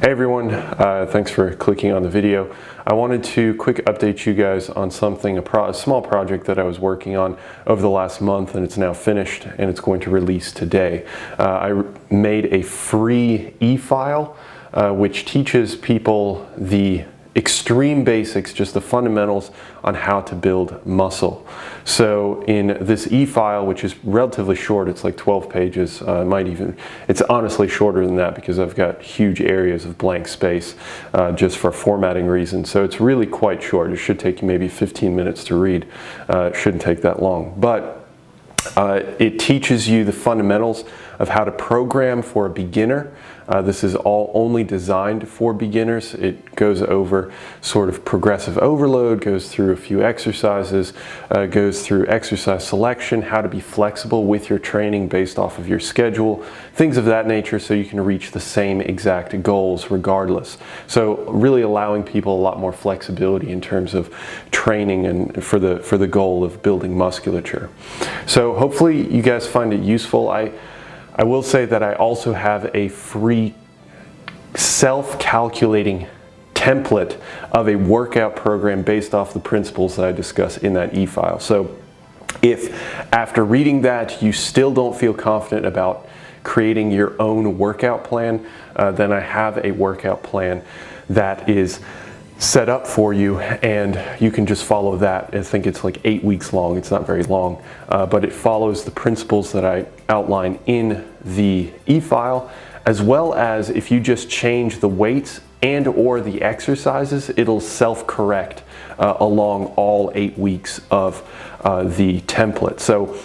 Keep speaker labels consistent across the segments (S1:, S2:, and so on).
S1: Hey everyone, thanks for clicking on the video. I wanted to quick update you guys on something, a small project that I was working on over the last month, and it's now finished and it's going to release today. I made a free e-file which teaches people the extreme basics, just the fundamentals on how to build muscle. So in this e-file, which is relatively short, it's like 12 pages, it's honestly shorter than that because I've got huge areas of blank space just for formatting reasons. So it's really quite short. It should take you maybe 15 minutes to read. It shouldn't take that long. But it teaches you the fundamentals of how to program for a beginner. This is all only designed for beginners. It goes over sort of progressive overload, goes through a few exercises, goes through exercise selection, how to be flexible with your training based off of your schedule, things of that nature, so you can reach the same exact goals regardless. So really allowing people a lot more flexibility in terms of training and for the goal of building musculature. So hopefully you guys find it useful. I will say that I also have a free self-calculating template of a workout program based off the principles that I discuss in that e-file. So if after reading that you still don't feel confident about creating your own workout plan, then I have a workout plan that is set up for you, and you can just follow that. I think it's like 8 weeks long. It's not very long, but it follows the principles that I outline in the e-file, as well as if you just change the weights and or the exercises, it'll self-correct along all 8 weeks of the template. So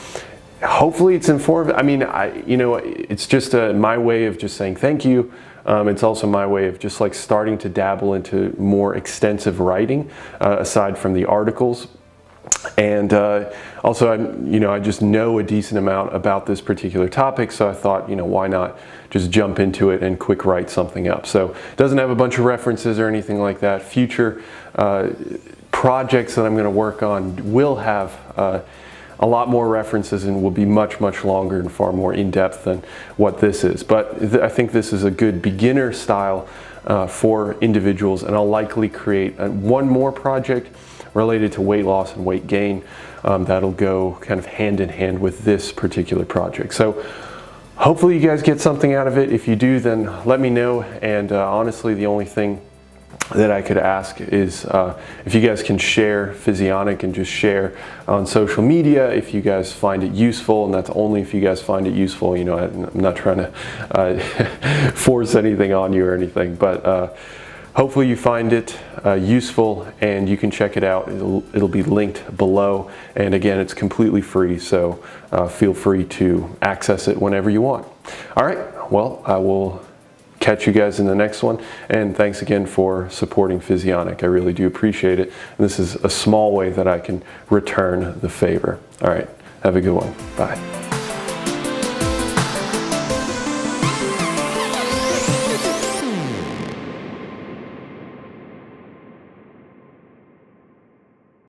S1: hopefully it's informative. I mean, it's just my way of just saying thank you. It's also my way of just like starting to dabble into more extensive writing aside from the articles. And also, I just know a decent amount about this particular topic, so I thought, why not just jump into it and quick write something up. So it doesn't have a bunch of references or anything like that. Future projects that I'm going to work on will have a lot more references and will be much, much longer and far more in-depth than what this is. But I think this is a good beginner style for individuals, and I'll likely create one more project related to weight loss and weight gain that'll go kind of hand in hand with this particular project. So hopefully you guys get something out of it. If you do, then let me know. And honestly, the only thing that I could ask is if you guys can share Physionic and just share on social media if you guys find it useful, and that's only if you guys find it useful. I'm not trying to force anything on you or anything, but hopefully you find it useful and you can check it out. It'll be linked below, and again, it's completely free, so feel free to access it whenever you want. All right, well, I will catch you guys in the next one, and thanks again for supporting Physionic. I really do appreciate it. And this is a small way that I can return the favor. All right, have a good one. Bye.